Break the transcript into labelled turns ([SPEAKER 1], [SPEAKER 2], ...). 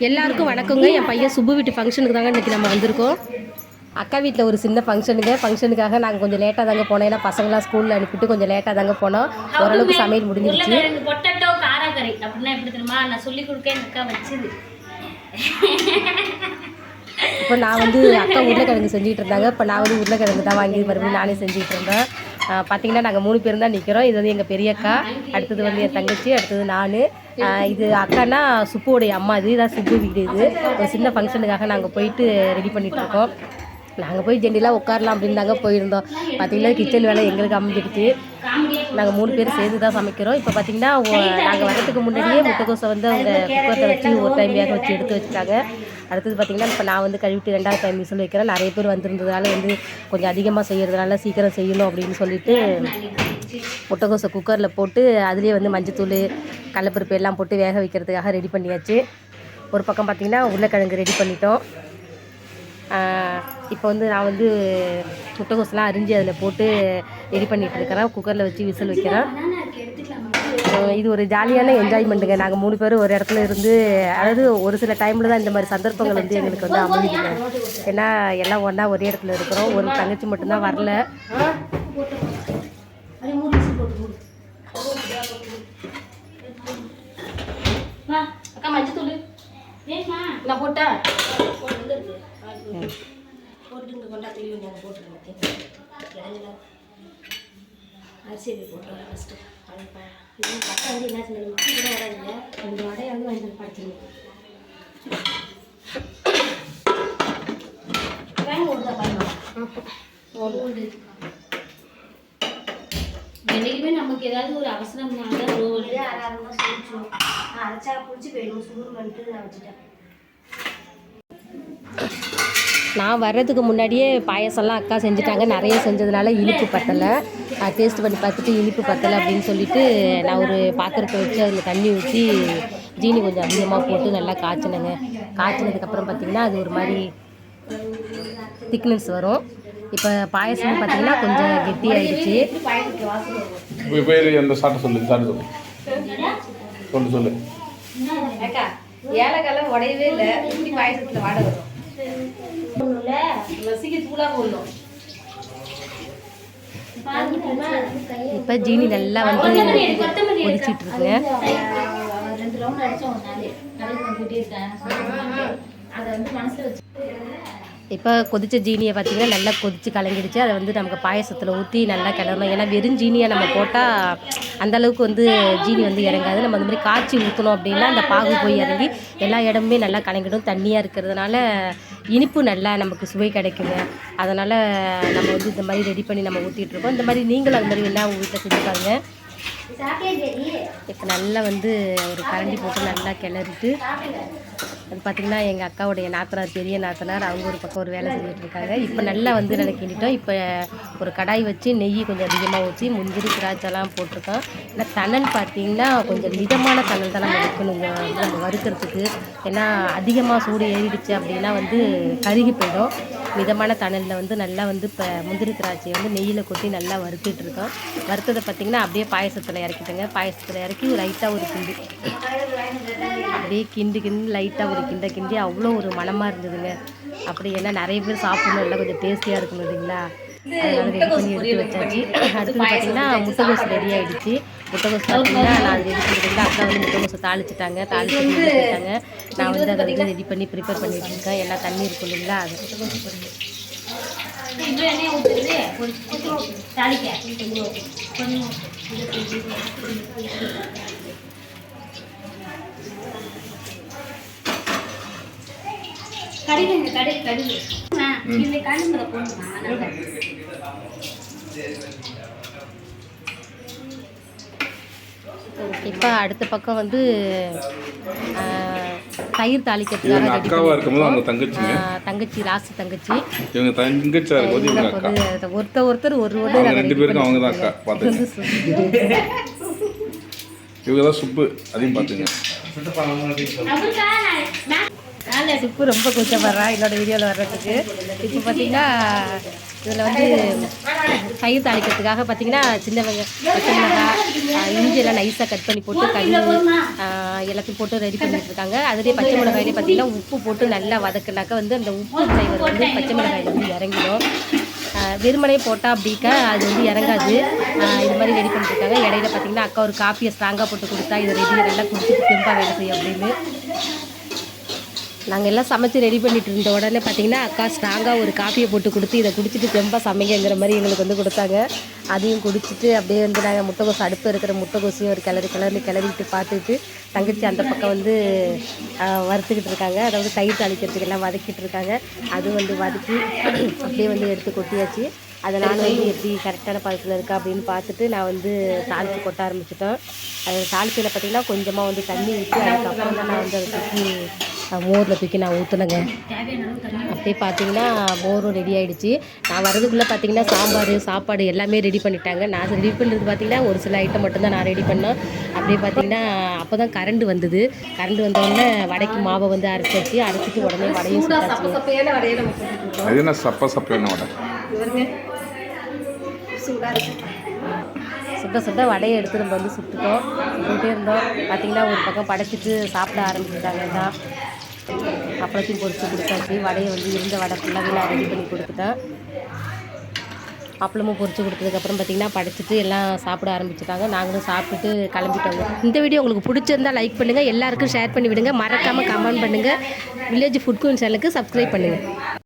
[SPEAKER 1] எல்லாருக்கும் வணக்கங்க. என் பையன் சுப்பு வீட்டு ஃபங்க்ஷனுக்கு தாங்க இன்றைக்கி நம்ம வந்திருக்கோம். அக்கா வீட்டில் ஒரு சின்ன ஃபங்க்ஷனுக்காக நாங்கள் கொஞ்சம் லேட்டாக தாங்க போனோம். ஏன்னா பசங்களாம் ஸ்கூலில் அனுப்பிட்டு கொஞ்சம் லேட்டாக தாங்க போனோம். ஓரளவுக்கு சமையல் முடிஞ்சிருச்சு.
[SPEAKER 2] பொட்டட்டோ காரக்கறி அப்படின்னா எப்படி தெரியுமா, நான் சொல்லி கொடுக்க எங்கள் அக்கா வச்சுது.
[SPEAKER 1] இப்போ நான் வந்து அக்கா உருளைக்கிழங்கு செஞ்சுட்டு இருந்தாங்க. இப்போ நான் வந்து உருளைக்கிழங்கு தான் வாங்கி மறுபடியும் நானே செஞ்சுட்டு இருந்தேன். பார்த்திங்கன்னா நாங்கள் 3 பேர் தான் நிற்கிறோம். இது வந்து எங்கள் பெரிய அக்கா, அடுத்தது வந்து என் தங்கச்சி, அடுத்தது நான். இது அக்கானா சுப்புவோடைய அம்மா. இதுதான் சுப்பு வீடு. இது ஒரு சின்ன ஃபங்க்ஷனுக்காக நாங்கள் போயிட்டு ரெடி பண்ணிகிட்ருக்கோம். நாங்கள் போய் ஜெண்டிலாம் உட்காரலாம் அப்படின்னு தாங்க போயிருந்தோம். பார்த்திங்கன்னா கிச்சன் வேலை எங்களுக்கு அமைஞ்சிடுச்சு. நாங்கள் 3 பேர் சேர்ந்து தான் சமைக்கிறோம். இப்போ பார்த்திங்கன்னா நாங்கள் வரதுக்கு முன்னாடியே முட்டைக்கோசை வந்து அவங்க குக்கரில் வச்சு ஒரு டைம் வேக வச்சு எடுத்து வச்சுட்டாங்க. அடுத்தது பார்த்திங்கன்னா இப்போ நான் வந்து கழுவிட்டு 2வது டைம் விசில் வைக்கிறேன். நிறைய பேர் வந்திருந்ததுனால வந்து கொஞ்சம் அதிகமாக செய்கிறதுனால சீக்கிரம் செய்யணும் அப்படின்னு சொல்லிட்டு முட்டைக்கோசை குக்கரில் போட்டு அதுலேயே வந்து மஞ்சத்தூள் கடலைப்பருப்பு எல்லாம் போட்டு வேக வைக்கிறதுக்காக ரெடி பண்ணியாச்சு. ஒரு பக்கம் பார்த்திங்கன்னா உருளைக்கிழங்கு ரெடி பண்ணிட்டோம். இப்போ வந்து நான் வந்து முட்டைக்கோசெலாம் அரிஞ்சு அதில் போட்டு ரெடி பண்ணிகிட்டு இருக்கிறேன். குக்கரில் வச்சு விசில் வைக்கிறேன். இது ஒரு ஜாலியான என்ஜாய்மெண்ட்டுங்க. நாங்கள் 3 பேரும் ஒரு இடத்துல இருந்து, அதாவது ஒரு சில டைமில் தான் இந்த மாதிரி சந்தர்ப்பங்கள் வந்து எங்களுக்கு வந்து அமைஞ்சுங்க. ஏன்னா எல்லாம் ஒன்றா ஒரே இடத்துல இருக்கிறோம். ஒரு தங்கச்சி மட்டும்தான் வரல.
[SPEAKER 2] அக்கா மஞ்சத்தூள் நான் போட்டேன் போட்டுங்க, கொண்டா தெளி கொஞ்சம் போட்டுருங்க. அரிசி போட்டுருங்க ஃபஸ்ட்டு. இது பக்கம் வந்து என்ன சொன்னது முக்கிய கூட வராதுங்க. 2 வடையாவது வாங்கி படிச்சிருங்க. வேங்க ஒரு தான் பாருங்க. என்றைக்குமே நமக்கு ஏதாவது ஒரு அவசரம்னா தான் சொல்லிச்சோம். அரைச்சா பிடிச்சி போயிடும் சுகர் பண்ணிட்டு நான் வச்சுட்டேன்.
[SPEAKER 1] நான் வர்றதுக்கு முன்னாடியே பாயசம்லாம் அக்கா செஞ்சுட்டாங்க. நிறைய செஞ்சதுனால இனிப்பு பத்தலை. டேஸ்ட் பண்ணி பார்த்துட்டு இனிப்பு பத்தலை அப்படின்னு சொல்லிட்டு நான் ஒரு பாத்திரத்தை வச்சு அதில் தண்ணி ஊற்றி ஜீனி கொஞ்சம் அதிகமாக போட்டு நல்லா காய்ச்சினேங்க. காய்ச்சினதுக்கப்புறம் பார்த்திங்கன்னா அது ஒரு மாதிரி திக்னஸ் வரும். இப்போ பாயசம் பார்த்திங்கன்னா கொஞ்சம் கெட்டியாகிடுச்சு.
[SPEAKER 3] சொல்லு
[SPEAKER 1] அக்கா ஏலக்காலாம் உடையவே இல்லை. இப்படி பாயசத்தில் வாட வரும். இப்போ ஜீனி நல்லா வந்து கொதிச்சிட்டு இருக்குங்க. இப்போ கொதித்த ஜீனியை பார்த்திங்கன்னா நல்லா கொதித்து கலங்கிடுச்சு. அதை வந்து நமக்கு பாயசத்தில் ஊற்றி நல்லா கிளறணும். ஏன்னா வெறும் ஜீனியை நம்ம போட்டால் அந்தளவுக்கு வந்து ஜீனி வந்து இறங்காது. நம்ம அந்த மாதிரி காய்ச்சி ஊற்றணும் அப்படின்னா அந்த பாகு போய் இறங்கி எல்லா இடமுமே நல்லா கலங்கிடும். தண்ணியாக இருக்கிறதுனால இனிப்பு நல்லா நமக்கு சுவை கிடைக்குங்க. அதனால் நம்ம வந்து இந்த மாதிரி ரெடி பண்ணி நம்ம ஊற்றிட்டுருக்கோம். இந்த மாதிரி நீங்களும் அது மாதிரி எல்லாம் உங்கள் வீட்டில் செஞ்சு பாருங்க. இப்போ நல்லா வந்து ஒரு கரண்டி போட்டு நல்லா கிளறிட்டு அது பார்த்திங்கன்னா எங்கள் அக்காவுடைய நாத்தனார், பெரிய நாத்தனார், அவங்க ஒரு பக்கம் ஒரு வேலை செஞ்சுட்டு இருக்காங்க. இப்போ நல்லா வந்து நல்லா கிண்டிட்டோம். இப்போ ஒரு கடாய் வச்சு நெய் கொஞ்சம் அதிகமாக ஊற்றி முந்திரி திராட்சைலாம் போட்டிருக்கோம். ஏன்னா தணல் பார்த்திங்கன்னா கொஞ்சம் மிதமான தணல் தான் நம்ம வைக்கணுங்க நம்ம வறுக்கிறதுக்கு. ஏன்னா அதிகமாக சூடு ஏறிடுச்சு அப்படின்னா வந்து கருகி போயிடும். மிதமான தணலில் வந்து நல்லா வந்து இப்போ முந்திரி திராட்சையை வந்து நெய்யில் கொட்டி நல்லா வறுத்துட்ருக்கோம். வறுத்ததை பார்த்திங்கன்னா அப்படியே பாயசத்தில் இறக்கிட்டேங்க. பாயசத்தில் இறக்கி லைட்டாக ஒரு கிண்டு அப்படியே கிண்டு லைட்டாக ஒரு கிண்டி அவ்வளோ ஒரு மனமாக இருந்ததுங்க. அப்படி ஏன்னா நிறைய பேர் சாப்பிடணும், இல்லை கொஞ்சம் டேஸ்டியாக இருக்கணும் இல்லைங்களா. அதனால் ரெடி பண்ணி எடுத்து வச்சாச்சு. அடுத்து பார்த்திங்கன்னா முட்டைகோஸ் ரெடி ஆகிடுச்சு. முட்டைகோஸ் பார்த்திங்கன்னா நான் அது ரெடி பண்ணிட்டு அக்கா வந்து முட்டைகோஸை தாளிச்சிட்டாங்க. நான் வந்து அதை வந்து ரெடி பண்ணி ப்ரிப்பேர் பண்ணிட்டு இருக்கேன். எல்லாம் தண்ணி இருக்கும் இல்லைங்களா, அது இப்போ அடுத்த பக்கம் வந்து தயிர் தாளிக்கிறதுக்காக தங்கச்சி ராசி தங்கச்சி ஒருத்தர் ஒரு
[SPEAKER 3] சுப்பு அதையும் பார்த்துங்க.
[SPEAKER 1] சுப்பு ரொம்ப கூச்சப்படுறா என்னோட வீடியோவில் வர்றதுக்கு. இப்போ பார்த்தீங்கன்னா இதில் வந்து தயிர் தாளிக்கிறதுக்காக பார்த்தீங்கன்னா சின்ன பச்சை மிளகாய் இஞ்சி எல்லாம் நைஸாக கட் பண்ணி போட்டு கடுகு எல்லாத்தையும் போட்டு ரெடி பண்ணிட்டு இருக்காங்க. அதுலேயே பச்சை மிளகாயிலே பார்த்தீங்கன்னா உப்பு போட்டு நல்லா வதக்குனாக்கா வந்து அந்த உப்பு ஃப்ளேவர் வந்து பச்சை மிளகாயில் வந்து இறங்கிடும். வெறுமனே போட்டால் அப்படிக்கா அது வந்து இறங்காது. இது மாதிரி ரெடி பண்ணிட்டுருக்காங்க. இடையில பார்த்தீங்கன்னா அக்கா ஒரு காப்பியை ஸ்ட்ராங்காக போட்டு கொடுத்தா இதை ரெடி நல்லா குடிச்சிட்டு தெம்பாக வேலை செய்யும் அப்படின்னு. நாங்கள் எல்லாம் சமைச்சு ரெடி பண்ணிட்டு இருந்த உடனே பார்த்தீங்கன்னா அக்கா ஸ்ட்ராங்காக ஒரு காப்பியை போட்டு கொடுத்து இதை குடிச்சிட்டு தெம்பாக சமைங்கிற மாதிரி எங்களுக்கு வந்து கொடுத்தாங்க. அதையும் குடிச்சிட்டு அப்படியே வந்து நாங்கள் முட்டைகோசு அடுப்பு இருக்கிற முட்டைகோசையும் ஒரு கிளறிட்டு பார்த்துட்டு தங்கச்சி அந்த பக்கம் வந்து வறுத்துக்கிட்டு இருக்காங்க. அதாவது தயிர் தாளிக்கிறதுக்கு எல்லாம் வதக்கிட்டு இருக்காங்க. அது வந்து வதக்கி அப்படியே வந்து எடுத்து கொட்டியாச்சு. அதை நான் வந்து எப்படி கரெக்டான பதத்தில் இருக்கா அப்படின்னு பார்த்துட்டு நான் வந்து தாளித்து கொட்ட ஆரம்பிச்சிட்டேன். அது தாளிக்கையில் பார்த்திங்கன்னா கொஞ்சமாக வந்து தண்ணி ஊற்றி அதுக்கப்புறம் தான் நான் வந்து அதை தூக்கி மோரில் தூக்கி நான் ஊற்றுனேங்க. அப்படியே பார்த்திங்கன்னா மோரும் ரெடி ஆகிடுச்சு. நான் வரதுக்குள்ளே பார்த்திங்கன்னா சாம்பார் சாப்பாடு எல்லாமே ரெடி பண்ணிட்டாங்க. நான் ரெடி பண்ணுறது பார்த்திங்கன்னா ஒரு சில ஐட்டம் மட்டும்தான் நான் ரெடி பண்ணேன். அப்படியே பார்த்திங்கன்னா அப்போ தான் கரண்ட் வந்தது. கரண்ட் வந்தோடனே வடைக்கு மாவை வந்து அரைச்சிட்டு உடனே வடையும் சுட்டாச்சு.
[SPEAKER 3] அது என்ன சப்பையான வடை?
[SPEAKER 1] சுட்ட வடையை எடுத்து நம்ம வந்து சுட்டுட்டே இருந்தோம். பார்த்திங்கன்னா ஒரு பக்கம் படைச்சிட்டு சாப்பிட ஆரம்பிச்சுட்டாங்க. எல்லாம் அப்பளத்தையும் பொரிச்சு கொடுத்தாச்சு. வடையை வந்து இருந்த வடை ஃபுல்லாகவே நான் ரெடி பண்ணி கொடுத்துட்டேன். அப்பளமும் பொரிச்சு கொடுத்ததுக்கப்புறம் பார்த்திங்கன்னா படைச்சிட்டு எல்லாம் சாப்பிட ஆரம்பிச்சுட்டாங்க. நாங்களும் சாப்பிட்டுட்டு கிளம்பிட்டோங்க. இந்த வீடியோ உங்களுக்கு பிடிச்சிருந்தால் லைக் பண்ணுங்கள், எல்லாருக்கும் ஷேர் பண்ணி விடுங்க, மறக்காமல் கமெண்ட் பண்ணுங்கள், வில்லேஜ் ஃபுட் குயின் சேனலுக்கு சப்ஸ்கிரைப் பண்ணுங்கள்.